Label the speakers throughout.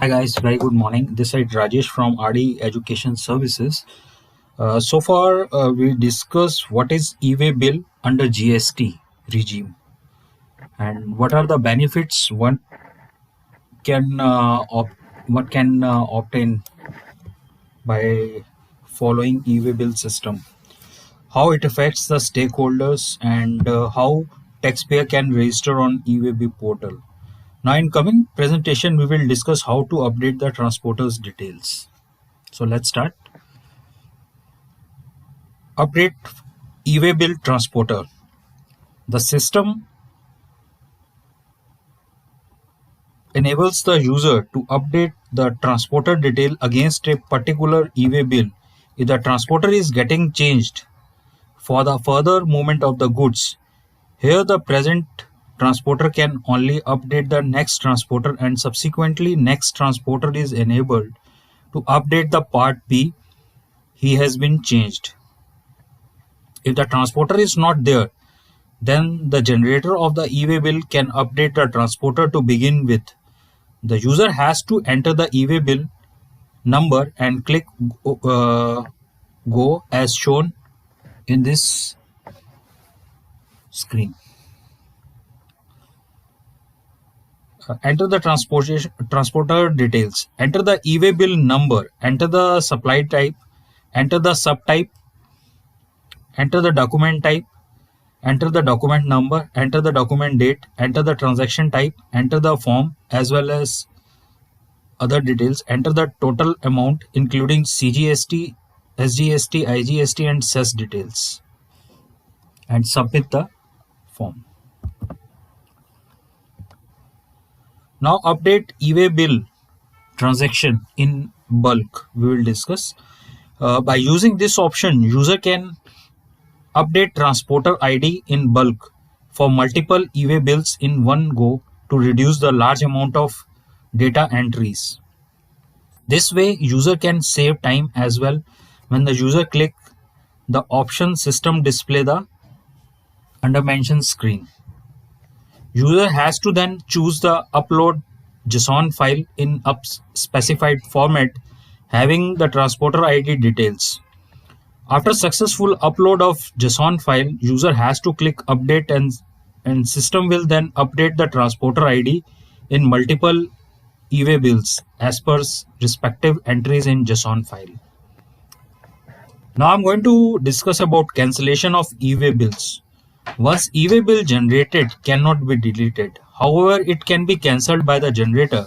Speaker 1: Hi guys, very good morning. This is Rajesh from RD Education Services. So far, we discussed what is e-way bill under GST regime and what are the benefits one can obtain by following e-way bill system. How it affects the stakeholders and how taxpayer can register on e-way bill portal. Now, in coming presentation, we will discuss how to update the transporter's details. So let's start. Update e-way bill transporter. The system enables the user to update the transporter detail against a particular e-way bill if the transporter is getting changed for the further movement of the goods. Here the present transporter can only update the next transporter and subsequently next transporter is enabled to update the part B he has been changed. If the transporter is not there, then the generator of the e-way bill can update the transporter to begin with. The user has to enter the e-way bill number and click go as shown in this screen. Enter the transporter details. Enter the e-way bill number. Enter the supply type. Enter the subtype. Enter the document type. Enter the document number. Enter the document date. Enter the transaction type. Enter the form as well as other details. Enter the total amount including CGST, SGST, IGST and cess details and submit the form. Now update e-way bill transaction in bulk we will discuss. By using this option, user can update transporter ID in bulk for multiple e-way bills in one go to reduce the large amount of data entries. This way user can save time as well. When the user click the option, system display the under mentioned screen. User has to then choose the upload JSON file in a specified format having the transporter ID details. After successful upload of JSON file, user has to click update and system will then update the transporter ID in multiple e-way bills as per respective entries in JSON file. Now I'm going to discuss about cancellation of e-way bills. Once e-way bill generated cannot be deleted. However, it can be cancelled by the generator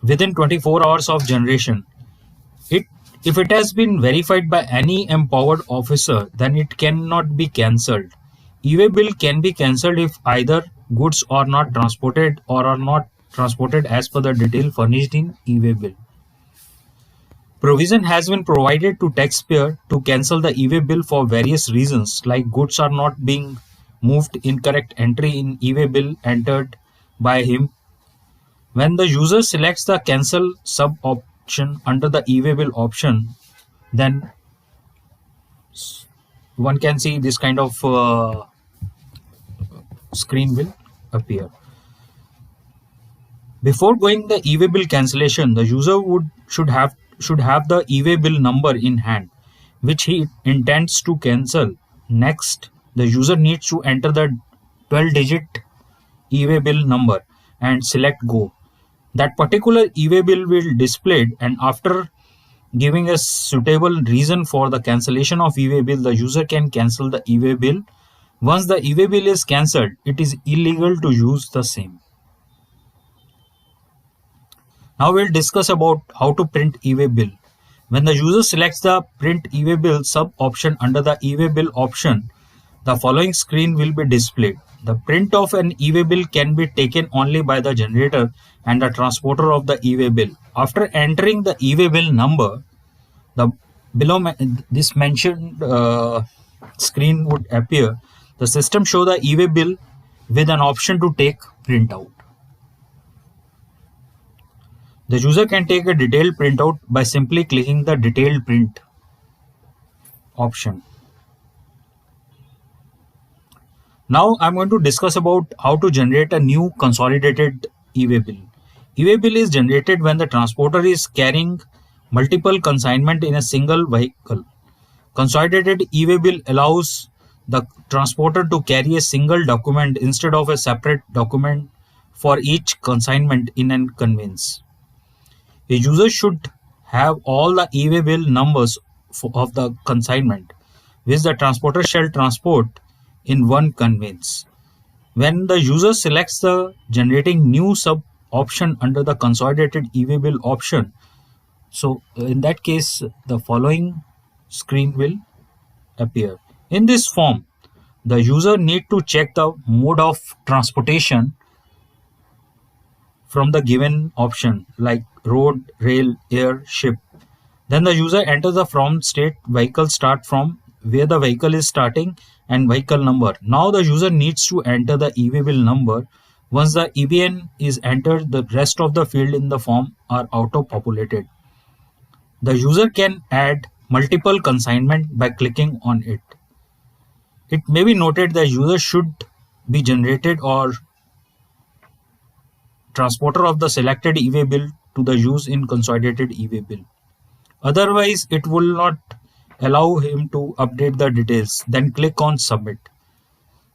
Speaker 1: within 24 hours of generation. If it has been verified by any empowered officer, then it cannot be cancelled. E-way bill can be cancelled if either goods are not transported or are not transported as per the detail furnished in e-way bill. Provision has been provided to taxpayer to cancel the e-way bill for various reasons like goods are not being moved, incorrect entry in e-way bill entered by him. When the user selects the cancel sub option under the e-way bill option, then one can see this kind of screen will appear. Before going the e-way bill cancellation, the user should have the e-way bill number in hand, which he intends to cancel. Next, the user needs to enter the 12-digit e-way bill number and select go. That particular e-way bill will displayed, and after giving a suitable reason for the cancellation of e-way bill, the user can cancel the e-way bill. Once the e-way bill is cancelled, it is illegal to use the same. Now we'll discuss about how to print e-way bill. When the user selects the print e-way bill sub option under the e-way bill option, the following screen will be displayed. The print of an e-way bill can be taken only by the generator and the transporter of the e-way bill. After entering the e-way bill number, the below this mentioned screen would appear. The system show the e-way bill with an option to take printout. The user can take a detailed printout by simply clicking the detailed print option. Now I'm going to discuss about how to generate a new consolidated e-way bill. E-way bill is generated when the transporter is carrying multiple consignment in a single vehicle. Consolidated e-way bill allows the transporter to carry a single document instead of a separate document for each consignment in a conveyance. A user should have all the e-way bill numbers of the consignment, which the transporter shall transport in one conveyance. When the user selects the generating new sub option under the consolidated e-way bill option, so in that case, the following screen will appear. In this form, the user need to check the mode of transportation from the given option like road, rail, air, ship. Then the user enters the from state vehicle start from where the vehicle is starting and vehicle number. Now the user needs to enter the e-way bill number. Once the EBN is entered, the rest of the field in the form are auto-populated. The user can add multiple consignment by clicking on it. It may be noted the user should be generated or transporter of the selected e-way bill to the use in consolidated e-way bill. Otherwise, it will not allow him to update the details. Then click on submit.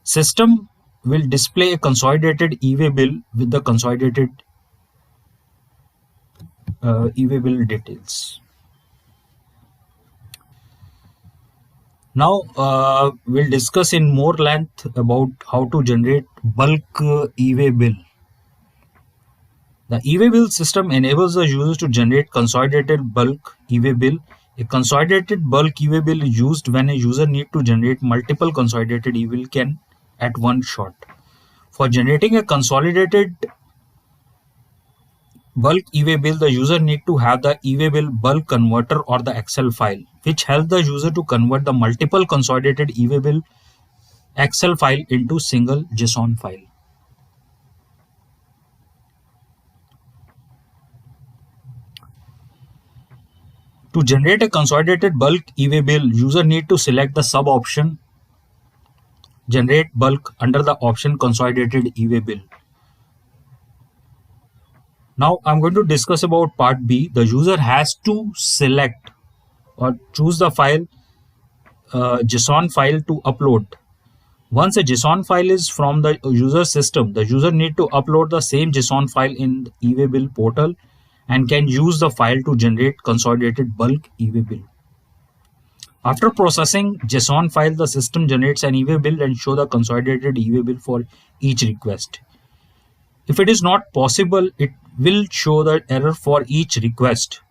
Speaker 1: System will display a consolidated e-way bill with the consolidated e-way bill details. Now we'll discuss in more length about how to generate bulk e-way bill. The e-way bill system enables the user to generate consolidated bulk e-way bill. A consolidated bulk e-way bill is used when a user needs to generate multiple consolidated e-way bill can at one shot. For generating a consolidated bulk e-way bill, the user needs to have the e-way bill bulk converter or the Excel file, which helps the user to convert the multiple consolidated e-way bill Excel file into single JSON file. To generate a consolidated bulk e-way bill, user need to select the sub option generate bulk under the option consolidated e-way bill. Now I'm going to discuss about part B. The user has to select or choose the file JSON file to upload. Once a JSON file is from the user system, the user need to upload the same JSON file in the e-way bill portal and can use the file to generate consolidated bulk e-way bill. After processing JSON file, the system generates an e-way bill and show the consolidated e-way bill for each request. If it is not possible, it will show the error for each request.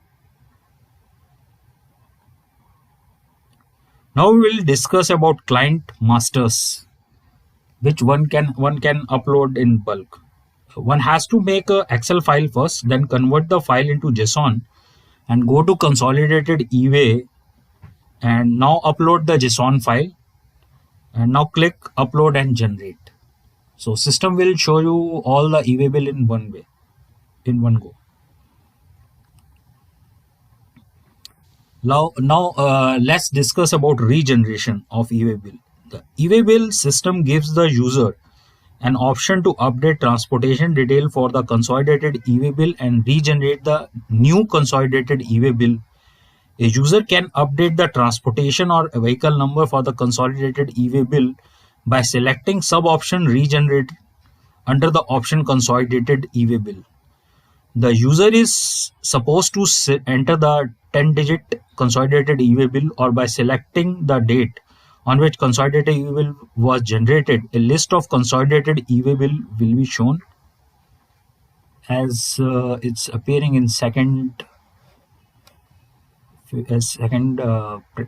Speaker 1: Now we will discuss about client masters, which one can upload in bulk. One has to make a Excel file first, then convert the file into JSON and go to consolidated e-way and now upload the JSON file and now click upload and generate. So system will show you all the e-way bill in one go. Now let's discuss about regeneration of e-way bill. The e-way bill system gives the user an option to update transportation detail for the consolidated e-way bill and regenerate the new consolidated e-way bill. A user can update the transportation or vehicle number for the consolidated e-way bill by selecting sub-option regenerate under the option consolidated e-way bill. The user is supposed to enter the 10-digit consolidated e-way bill or by selecting the date on which consolidated e-way bill was generated. A list of consolidated e-way bill will be shown as it's appearing in second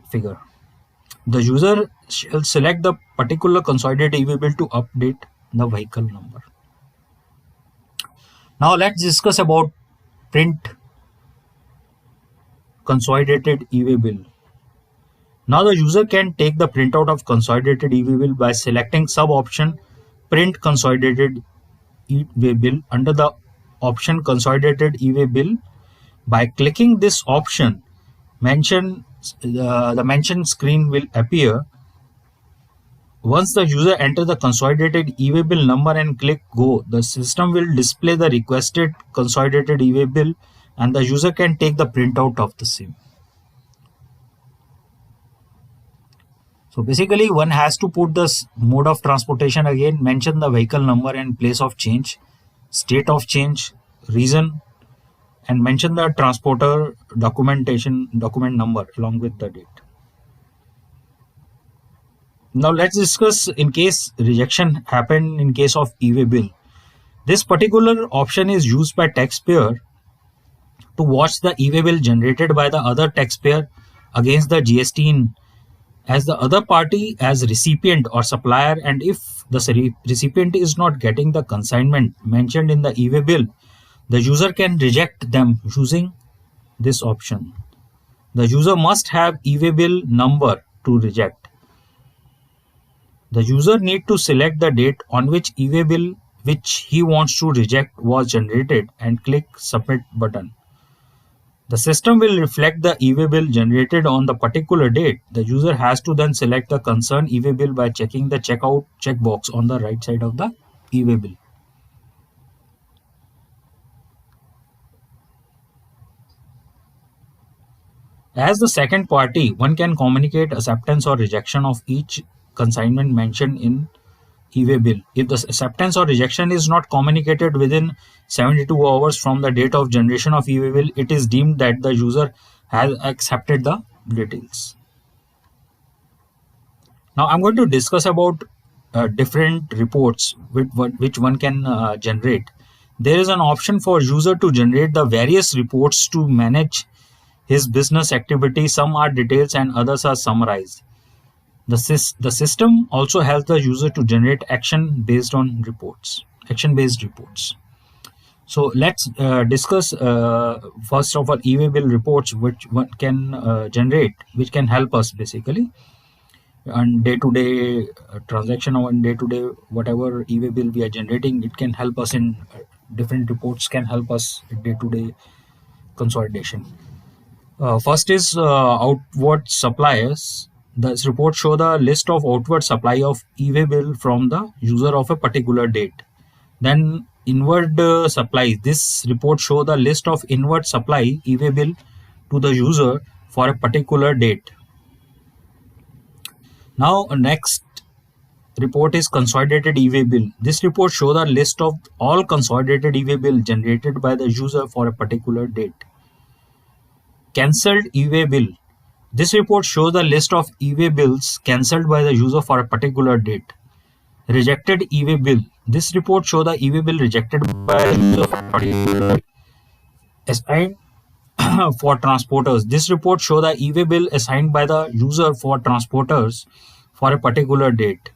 Speaker 1: figure. The user shall select the particular consolidated e-way bill to update the vehicle number. Now let's discuss about print consolidated e-way bill. Now the user can take the printout of consolidated e-way bill by selecting sub option print consolidated e-way bill under the option consolidated e-way bill. By clicking this option, the mentioned screen will appear Once the user enters the consolidated e-way bill number and click go, the system will display the requested consolidated e-way bill and the user can take the printout of the same. So basically one has to put the mode of transportation again, mention the vehicle number and place of change, state of change, reason, and mention the transporter document number along with the date. Now let's discuss in case rejection happened in case of e-way bill. This particular option is used by taxpayer to watch the e-way bill generated by the other taxpayer against the GST as the other party as recipient or supplier, and if the recipient is not getting the consignment mentioned in the e-way bill, the user can reject them using this option. The user must have e-way bill number to reject. The user need to select the date on which e-way bill which he wants to reject was generated and click submit button. The system will reflect the e-way bill generated on the particular date. The user has to then select the concerned e-way bill by checking the checkout checkbox on the right side of the e-way bill. As the second party, one can communicate acceptance or rejection of each consignment mentioned in e-way bill. If the acceptance or rejection is not communicated within 72 hours from the date of generation of e-way bill, it is deemed that the user has accepted the details. Now I'm going to discuss about different reports which one can generate. There is an option for user to generate the various reports to manage his business activity. Some are details and others are summarized. The system also helps the user to generate action-based reports. So let's discuss first of all e-way bill reports which one can generate, which can help us basically on day-to-day transaction or on day-to-day whatever e-way bill we are generating. It can help us in different reports, can help us in day-to-day consolidation. First is outward suppliers. This report show the list of outward supply of e-way bill from the user of a particular date. Then inward supplies. This report show the list of inward supply e-way bill to the user for a particular date. Now next report is consolidated e-way bill. This report show the list of all consolidated e-way bill generated by the user for a particular date. Cancelled e-way bill. This report shows the list of e-way bills cancelled by the user for a particular date. Rejected e-way bill. This report shows the e-way bill rejected by the user for a particular date. Assigned for transporters. This report shows the e-way bill assigned by the user for transporters for a particular date.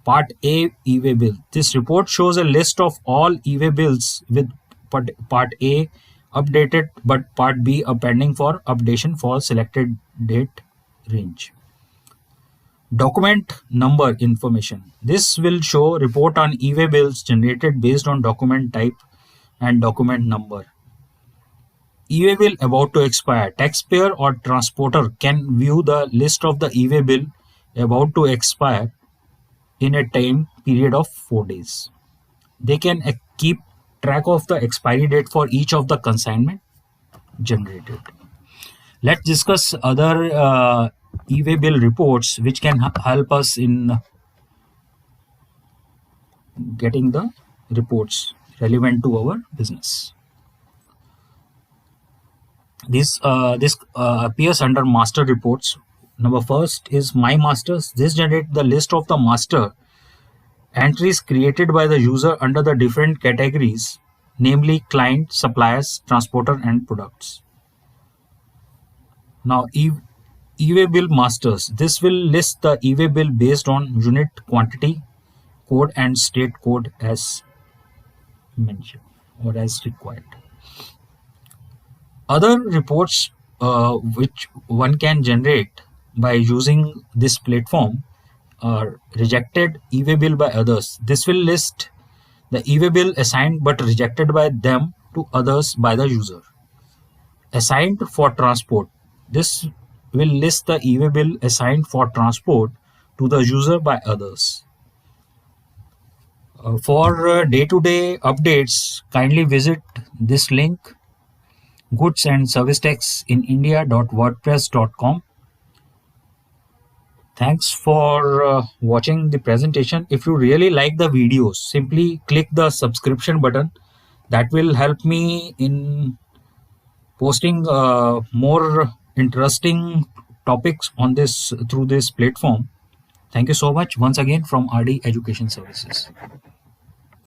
Speaker 1: Part A e-way bill. This report shows a list of all e-way bills with Part A updated but Part B pending for updation for selected date range. Document number information. This will show report on e-way bills generated based on document type and document number. E-way bill about to expire. Taxpayer or transporter can view the list of the e-way bill about to expire in a time period of 4 days. They can keep track of the expiry date for each of the consignment generated. Let's discuss other e-way bill reports which can help us in getting the reports relevant to our business. This appears under master reports. Number first is my masters. This generates the list of the master entries created by the user under the different categories, namely client, suppliers, transporter, and products. Now e-way bill masters. This will list the e-way bill based on unit, quantity, code, and state code as mentioned or as required. Other reports which one can generate by using this platform are rejected e-way bill by others. This will list the e-way bill assigned but rejected by them to others by the user. Assigned for transport. This will list the e-way bill assigned for transport to the user by others. For day-to-day updates, kindly visit this link, goods and service tax in india.wordpress.com. Thanks for watching the presentation. If you really like the videos, simply click the subscription button. That will help me in posting more interesting topics on this through this platform. Thank you so much once again from RD Education Services.